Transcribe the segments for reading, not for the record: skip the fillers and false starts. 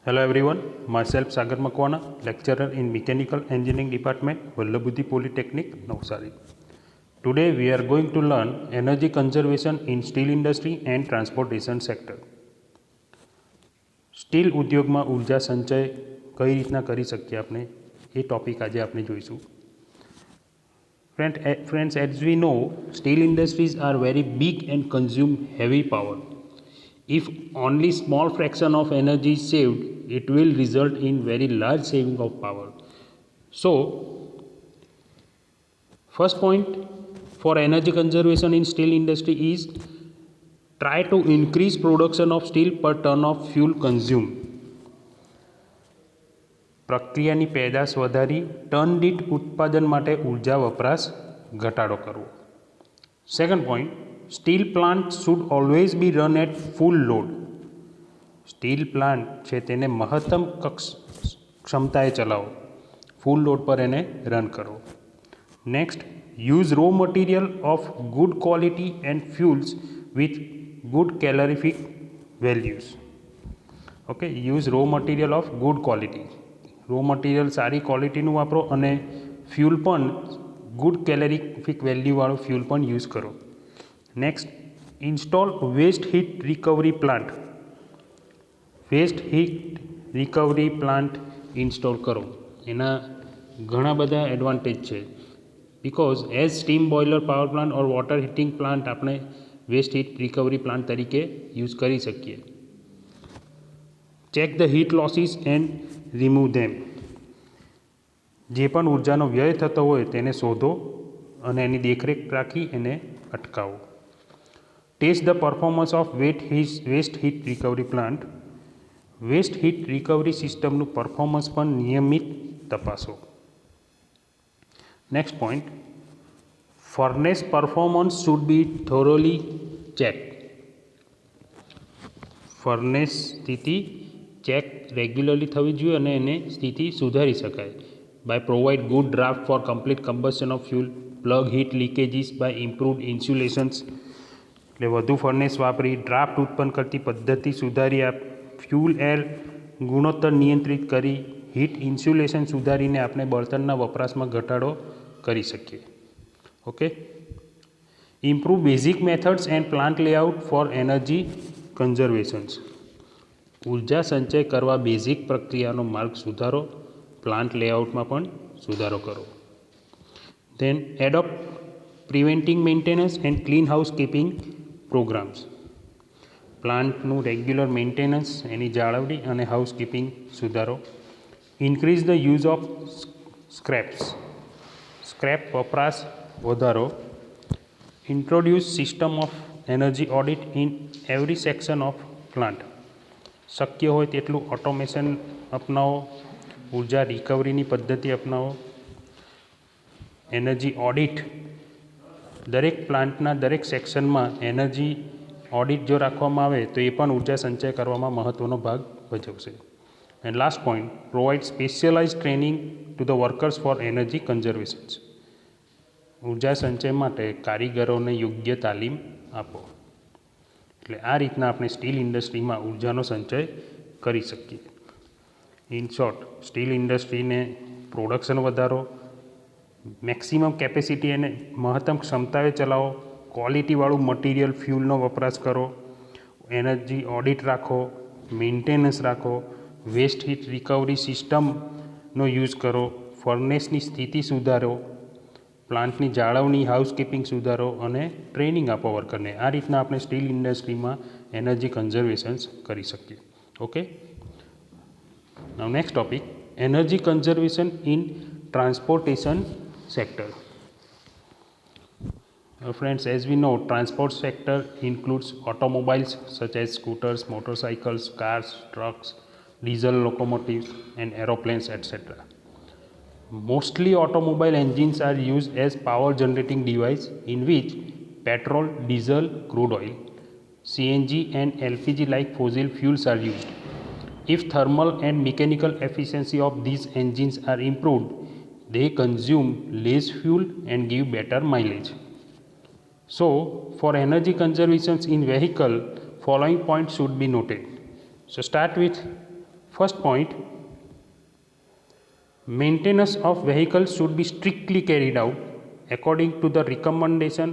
Hello everyone, myself Sagar Makwana, lecturer in Mechanical Engineering Department, Vallabhbudhi Polytechnic, Navsari. Today we are going to learn energy conservation in steel industry and transportation sector. Steel ઉદ્યોગમાં ઉર્જા સંચય કઈ રીતના કરી શકીએ આપણે એ topic આજે આપણે જોઈશું. Friends, as we know, steel industries are very big and consume heavy power. If only small fraction of energy is saved, it will result in very large saving of power. So, first point for energy conservation in steel industry is try to increase production of steel per ton of fuel consumed. પ્રક્રિયાની પેદાશ વધારી ton દીઠ ઉત્પાદન માટે ઉર્જા વપરાશ ઘટાડો કરવો. Second point, steel plant should always be run at full load. Steel plant છે તેને મહત્તમ ક્ષમતાએ ચલાવો, ફૂલ લોડ પર એને રન કરો. Next, use raw material of good quality and fuels with good calorific values. Okay, use raw material of good quality. Raw material સારી ક્વોલિટીનું વાપરો અને ફ્યુલ પણ ગુડ કેલરીફિક વેલ્યુવાળું ફ્યુલ પણ યુઝ કરો. Next, install waste heat recovery plant. Waste heat recovery plant install કરો. એના ઘણા બધા એડવાન્ટેજ છે. Because as steam boiler power plant or water heating plant આપણે વેસ્ટ હીટ રિકવરી પ્લાન્ટ તરીકે યુઝ કરી શકીએ. Check the heat losses and remove them. જે પણ ઉર્જાનો વ્યય થતો હોય તેને શોધો અને એની દેખરેખ રાખી એને અટકાવો. Test the performance of waste heat recovery plant. Waste heat recovery સિસ્ટમનું પરફોર્મન્સ પણ નિયમિત તપાસો. Next point, furnace performance should be thoroughly check. Furnace સ્થિતિ ચેક રેગ્યુલરલી થવી જોઈએ અને એને સ્થિતિ સુધારી શકાય by provide good draught for complete combustion of fuel, plug heat leakages by improved insulations. એટલે વધુ ફર્નેસ વાપરી ડ્રાફ્ટ ઉત્પન્ન કરતી પદ્ધતિ સુધારી ફ્યુલ એર ગુણોત્તર નિયંત્રિત કરી હીટ ઇન્સ્યુલેશન સુધારીને આપણે બળતણના વપરાશમાં ઘટાડો કરી શકીએ. Okay, improve basic methods and plant layout for energy conservations. ઉર્જા સંચય કરવા બેઝિક પ્રક્રિયાનો માર્ગ સુધારો, પ્લાન્ટ લેઆઉટમાં પણ સુધારો કરો. Then adopt preventing maintenance and clean house keeping programmes. પ્લાન્ટનું રેગ્યુલર મેન્ટેનન્સ, એની જાળવણી અને હાઉસકીપિંગ સુધારો. Increase the use of scraps. Scrap વપરાશ વધારો. Introduce system of energy audit in every section of plant. શક્ય હોય તેટલું ઓટોમેશન અપનાવો, ઉર્જા રિકવરીની પદ્ધતિ અપનાવો. એનર્જી ઓડિટ, દરેક પ્લાન્ટના દરેક સેક્શનમાં એનર્જી ઓડિટ જો રાખવામાં આવે તો એ પણ ઉર્જા સંચય કરવામાં મહત્ત્વનો ભાગ ભજવશે. And last point, provide specialise training to the workers for energy conservations. ઉર્જા સંચય માટે કારીગરોને યોગ્ય તાલીમ આપો. એટલે આ રીતના આપણે સ્ટીલ ઇન્ડસ્ટ્રીમાં ઉર્જાનો સંચય કરી શકીએ. ઇન શોર્ટ, સ્ટીલ ઇન્ડસ્ટ્રીને પ્રોડક્શન વધારો, મેક્સિમમ કેપેસિટી અને મહત્તમ ક્ષમતાએ ચલાવો, ક્વોલિટીવાળું મટીરિયલ ફ્યુલનો વપરાશ કરો, એનર્જી ઓડિટ રાખો, મેન્ટેનન્સ રાખો, વેસ્ટ હીટ રિકવરી સિસ્ટમનો યુઝ કરો, ફર્નેસની સ્થિતિ સુધારો, પ્લાન્ટની જાળવણી હાઉસકીપિંગ સુધારો અને ટ્રેનિંગ આપો વર્કરને. આ રીતના આપણે સ્ટીલ ઇન્ડસ્ટ્રીમાં એનર્જી કન્ઝર્વેશન્સ કરી શકીએ. Okay, now next topic, energy conservation in transportation sector. Friends, as we know, transport sector includes automobiles such as scooters, motorcycles, cars, trucks, diesel locomotives and aeroplanes, etc. Mostly automobile engines are used as power generating device in which petrol, diesel, crude oil, CNG and LPG like fossil fuels are used. If thermal and mechanical efficiency of these engines are improved, they consume less fuel and give better mileage. So, for energy conservation in vehicle, following points should be noted. So, start with First point, maintenance of vehicles should be strictly carried out according to the recommendation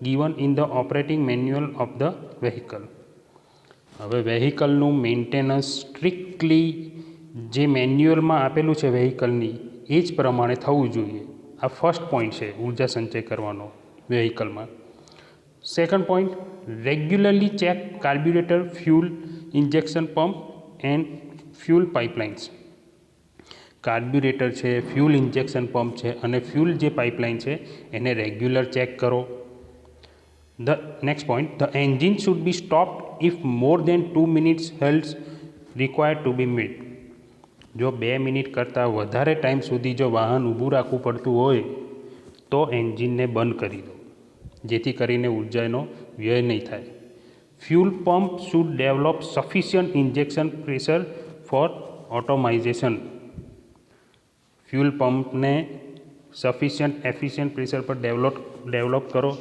given in the operating manual of the vehicle. હવે વેહિકલનું maintenance strictly જે મેન્યુઅલમાં આપેલું છે વેહિકલની એ જ પ્રમાણે થવું જોઈએ. આ first point છે ઉર્જા સંચય કરવાનો વેહિકલમાં. Second point, regularly check carburettor, fuel injection pump and fuel pipelines. Carburettor છે, ફ્યુલ ઇન્જેક્શન પંપ છે અને ફ્યુલ જે પાઇપલાઇન છે એને રેગ્યુલર ચેક કરો. The next point, the engine should be stopped if more than 2 minutes helps required to be made. જો 2 minute કરતાં વધારે ટાઈમ સુધી જો વાહન ઊભું રાખવું પડતું હોય તો એન્જિનને બંધ કરી દો, જેથી કરીને ઉર્જાનો વ્યય નહીં થાય. Fuel pump should develop sufficient injection pressure for atomisation. Fuel પંપને સફિશિયન્ટ એફિશિયન્ટ પ્રેશર પર ડેવલપ કરો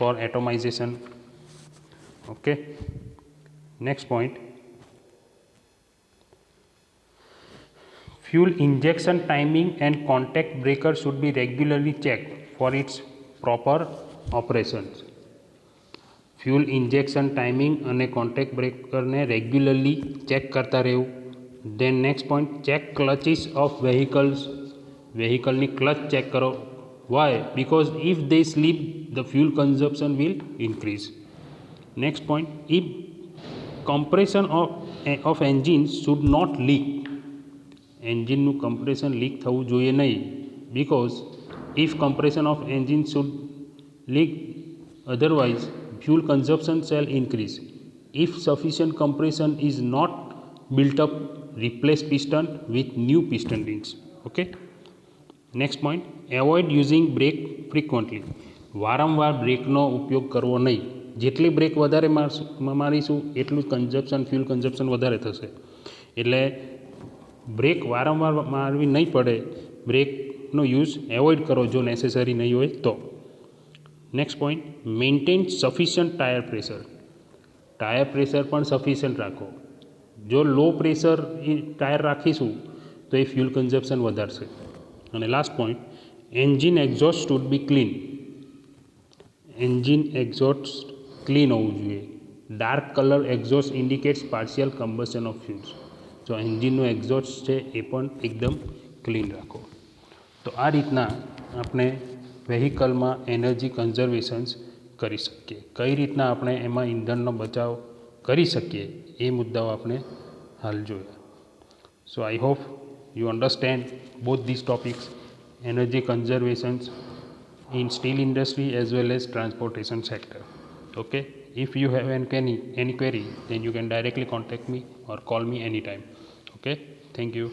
for atomization. Okay, next point, fuel injection timing and contact breaker should be regularly checked for its proper operations. Fuel injection timing અને contact બ્રેકરને regularly check કરતા રહેવું. Then next point, check clutches of vehicles. વેહિકલની clutch check કરો. Why? Because if they slip, the fuel consumption will increase. Next point, if compression of engine should not leak. એન્જિનનું compression leak થવું જોઈએ નહીં. Because if compression of engine should leak, otherwise fuel consumption shall increase. If sufficient compression is not built up, replace piston with new piston rings. Okay. Next point, avoid using brake frequently. વારંવાર બ્રેકનો ઉપયોગ કરવો નહીં. જેટલી break વધારે મારીશું એટલું consumption, fuel consumption વધારે થશે. એટલે બ્રેક વારંવાર મારવી નહીં પડે. બ્રેકનો યુઝ એવોઇડ કરો જો નેસેસરી નહીં હોય તો. Next point, maintain sufficient tyre pressure. Tyre pressure પણ સફિશિયન્ટ રાખો. જો લો પ્રેશર ટાયર રાખીશું તો એ ફ્યુલ કન્ઝપ્શન વધારશે. અને last point, engine exhaust should be clean. Engine exhaust clean હોવું જોઈએ. Dark colour exhaust indicates partial combustion of fuels. જો એન્જિનનું એક્ઝોસ્ટ છે એ પણ એકદમ ક્લીન રાખો. તો આ રીતના આપણે વેહિકલમાં એનર્જી કન્ઝર્વેશન્સ કરી શકીએ. કઈ રીતના આપણે એમાં ઈંધણનો બચાવ કરી શકીએ એ મુદ્દાઓ આપણે હાલ જોયા. So I hope you understand both these topics, energy conservations in steel industry as well as transportation sector. Okay, if you have any query, then you can directly contact me or call me anytime. Okay, thank you.